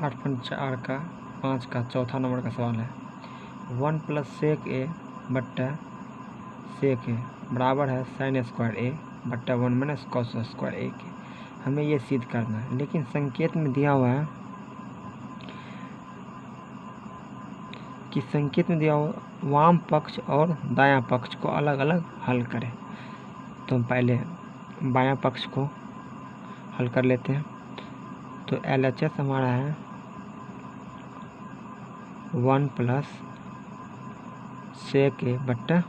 8.4 का 5 का चौथा नंबर का सवाल है। 1 प्लस सेक ए बट्टा सेक ए बराबर है साइन स्क्वायर ए बट्टा 1 माइनस कॉस स्क्वायर ए के। हमें ये सिद्ध करना है, लेकिन संकेत में दिया हुआ है कि संकेत में दिया हुआ वाम पक्ष और दायां पक्ष को अलग अलग हल करें। तो हम पहले बायां पक्ष को हल कर लेते हैं। तो LHS हमारा है 1 प्लस सेक ए बट्टा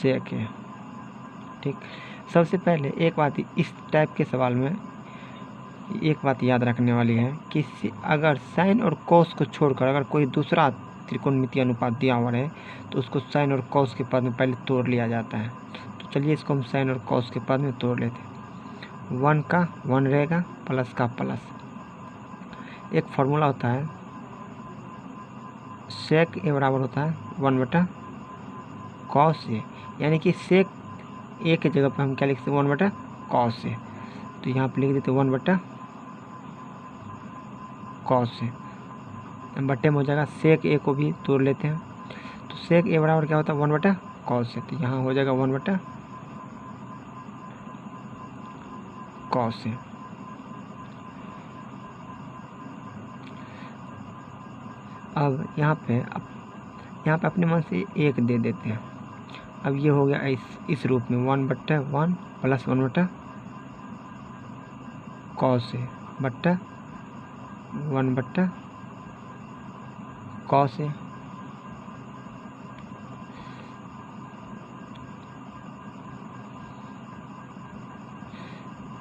सेक ए। ठीक, सबसे पहले एक बात इस टाइप के सवाल में एक बात याद रखने वाली है कि अगर साइन और कॉस को छोड़कर अगर कोई दूसरा त्रिकोणमितीय अनुपात दिया हुआ है तो उसको साइन और कॉस के पद में पहले तोड़ लिया जाता है। तो चलिए इसको हम साइन और कॉस के पद में तोड़ लेते हैं। 1 का 1 रहेगा, प्लस का प्लस। एक फॉर्मूला होता है सेक ए बराबर होता है 1 बटा कॉस ए, यानी कि सेक ए के जगह पर हम क्या लिख सकते हैं 1 बटा कॉस ए। तो यहाँ पर लिख देते 1 बटा कॉस ए, बट्टे में हो जाएगा सेक ए को भी तोड़ लेते हैं। तो सेक ए बराबर क्या होता है 1 बटा कॉस ए, तो यहाँ हो जाएगा 1 बटा कॉस ए। अब यहाँ पे अपने मन से 1 दे देते हैं। अब ये हो गया इस रूप में 1 बट्टा 1 प्लस 1 बटा कॉस ए बट्टा 1 बट्टा कॉस ए।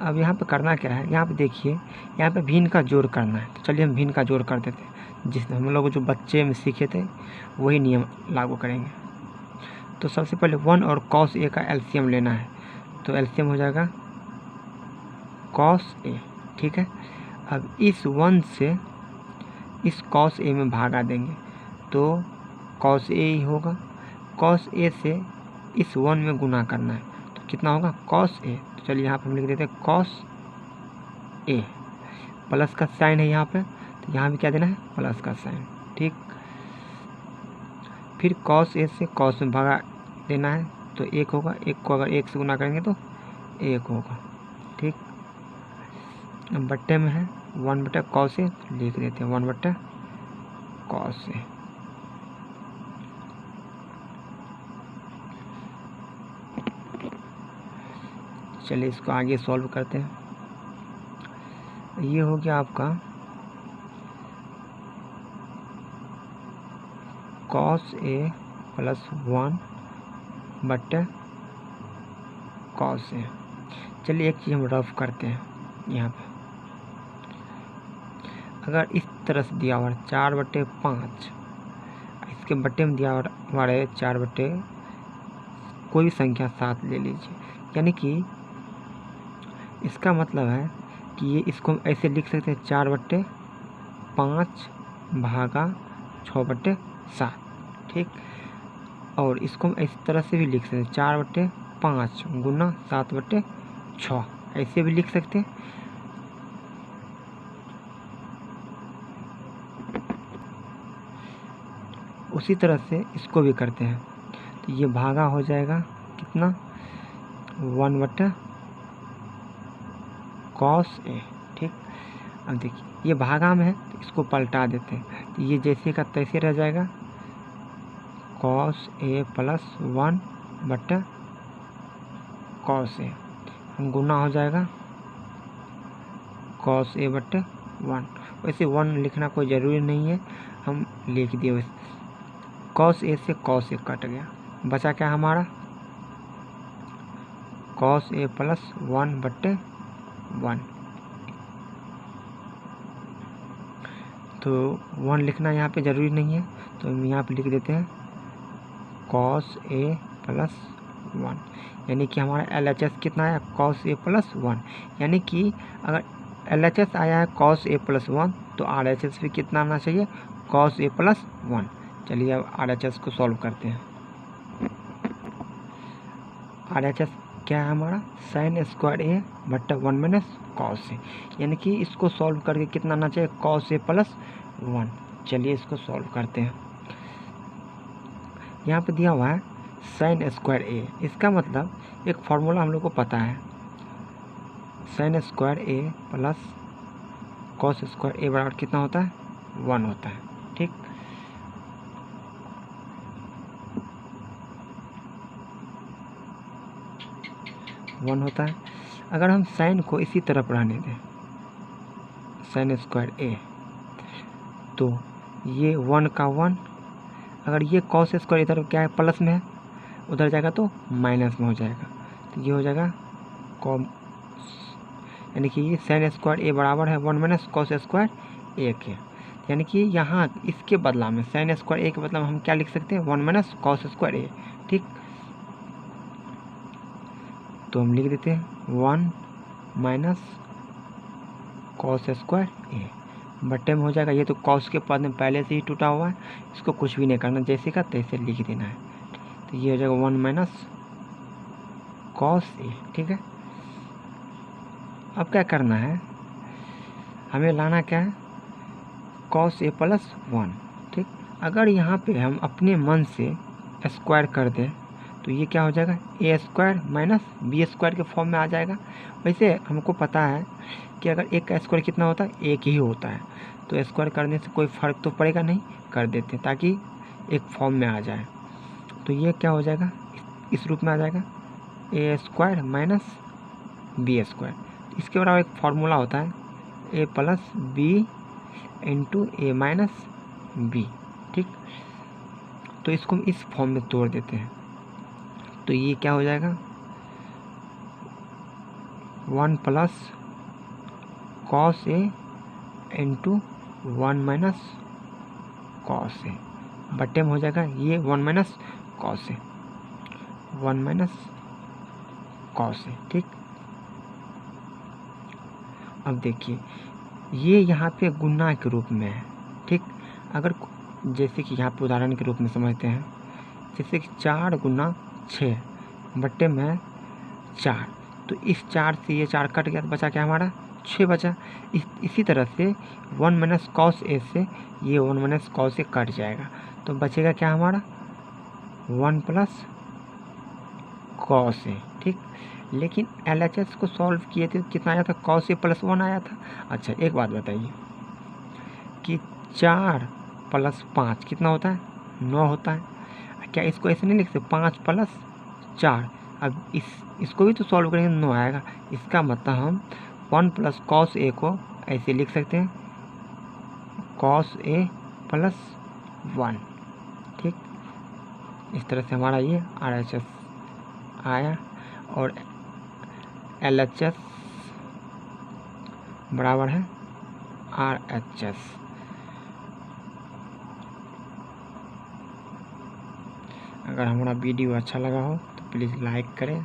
अब यहाँ पे करना क्या है, यहाँ पे देखिए, यहाँ पे भिन्न का जोड़ करना है। तो चलिए हम भिन्न का जोड़ कर देते हैं। जिस हम लोग जो बच्चे में सीखे थे वही नियम लागू करेंगे। तो सबसे पहले 1 और कॉस ए का एलसीएम लेना है। तो एलसीएम हो जाएगा कॉस ए। ठीक है, अब इस 1 से इस कॉस ए में भागा देंगे तो कॉस ए ही होगा। कॉस ए से इस 1 में गुना करना है तो कितना होगा कॉस ए। तो चलिए यहाँ पे हम लिख देते हैं कॉस ए, प्लस का साइन है यहाँ पे, तो यहाँ भी क्या देना है प्लस का साइन। ठीक, फिर कॉस ए से कॉस में भागा देना है तो 1 होगा। 1 को अगर 1 से गुना करेंगे तो 1 होगा। ठीक, बट्टे में है 1 बटा कॉस ए, तो लिख देते हैं 1 बटा कॉस ए। चलिए इसको आगे सॉल्व करते हैं। ये हो गया आपका कॉस ए प्लस 1 बट्टा कॉस ए। चलिए एक चीज़ हम रफ करते हैं। यहाँ पे अगर इस तरह से दिया हुआ 4/5, इसके बट्टे में दिया हुआ है 4 बट्टे कोई भी संख्या 7 ले लीजिए, यानी कि इसका मतलब है कि ये इसको हम ऐसे लिख सकते हैं 4/5 भागा 6/7। ठीक, और इसको हम इस तरह से भी लिख सकते हैं 4/5 गुना 7/6, ऐसे भी लिख सकते हैं। उसी तरह से इसको भी करते हैं तो ये भागा हो जाएगा कितना 1 बटा कॉस ए। ठीक, अब देखिए ये भागा में है तो इसको पलटा देते हैं तो ये जैसे का तैसे रह जाएगा कॉस ए प्लस 1 बटा कॉस ए। हम गुना हो जाएगा कॉस ए बटा 1। वैसे 1 लिखना कोई ज़रूरी नहीं है, हम लिख दिए वैसे। कॉस ए से कॉस ए कट गया, बचा क्या हमारा कॉस ए प्लस 1 बटे 1। तो 1 लिखना यहाँ पे ज़रूरी नहीं है, तो हम यहाँ पे लिख देते हैं कॉस ए प्लस 1, यानी कि हमारा LHS कितना आया कॉस ए प्लस 1। यानी कि अगर LHS आया है कॉस ए प्लस 1 तो RHS भी कितना आना चाहिए कॉस ए प्लस 1। चलिए अब RHS को सॉल्व करते हैं। RHS क्या है हमारा साइन स्क्वायर ए बट्टा 1 माइनस कॉस ए, यानी कि इसको सॉल्व करके कितना आना चाहिए कॉस ए प्लस 1। चलिए इसको सॉल्व करते हैं। यहाँ पे दिया हुआ है साइन स्क्वायर ए, इसका मतलब एक फॉर्मूला हम लोग को पता है, साइन स्क्वायर ए प्लस कॉस स्क्वायर ए बराबर कितना होता है 1 होता है। ठीक, वन होता है। अगर हम साइन को इसी तरफ रहने दें साइन स्क्वायर ए, तो ये 1 का 1, अगर ये कॉस स्क्वायर इधर क्या है प्लस में है, उधर जाएगा तो माइनस में हो जाएगा, तो ये हो जाएगा कॉम, यानी कि ये साइन स्क्वायर ए बराबर है 1 माइनस कॉस स्क्वायर ए के। यानी कि यहाँ इसके बदला में साइन स्क्वायर ए के बदला में हम क्या लिख सकते हैं 1 माइनस कॉस स्क्वायर ए। ठीक, तो हम लिख देते हैं 1 माइनस कॉस स्क्वायर ए बट्टे में हो जाएगा। ये तो कॉस के पद में पहले से ही टूटा हुआ है, इसको कुछ भी नहीं करना, जैसे का तैसे लिख देना है। तो ये हो जाएगा 1 माइनस कॉस ए। ठीक है, अब क्या करना है, हमें लाना क्या है कॉस ए प्लस 1। ठीक, अगर यहाँ पे हम अपने मन से स्क्वायर कर दें तो ये क्या हो जाएगा ए स्क्वायर माइनस बी स्क्वायर के फॉर्म में आ जाएगा। वैसे हमको पता है कि अगर एक का स्क्वायर कितना होता है एक ही होता है, तो स्क्वायर करने से कोई फ़र्क तो पड़ेगा नहीं, कर देते हैं ताकि एक फॉर्म में आ जाए। तो ये क्या हो जाएगा इस रूप में आ जाएगा ए स्क्वायर माइनस बी स्क्वायर। इसके बराबर एक फार्मूला होता है ए प्लस बी इंटू ए माइनस बी। ठीक, तो इसको हम इस फॉर्म में तोड़ देते हैं, तो ये क्या हो जाएगा 1 plus cos A into 1 minus cos A बट्टे में हो जाएगा ये 1 minus cos A, 1 minus cos A. ठीक, अब देखिए ये यहाँ पे गुना के रूप में है। ठीक, अगर जैसे कि यहाँ पे उदाहरण के रूप में समझते हैं, जैसे कि 4 गुना 6 बट्टे में 4, तो इस 4 से ये 4 कट गया तो बचा क्या हमारा 6 बचा। इसी तरह से 1 माइनस कॉस ए से ये 1 माइनस कॉस ए कट जाएगा, तो बचेगा क्या हमारा 1 प्लस कॉस ए। ठीक, लेकिन LHS को सॉल्व किए थे कितना आया था कॉस ए प्लस 1 आया था। अच्छा एक बात बताइए कि 4 प्लस 5 कितना होता है 9 होता है, क्या इसको ऐसे नहीं लिख सकते 5 प्लस 4। अब इसको भी तो सॉल्व करेंगे 9 आएगा, इसका मतलब हम 1 प्लस कॉस ए को ऐसे लिख सकते हैं कॉस ए प्लस 1। ठीक, इस तरह से हमारा ये RHS आया और LHS बराबर है RHS। अगर हमारा वीडियो अच्छा लगा हो तो प्लीज़ लाइक करें,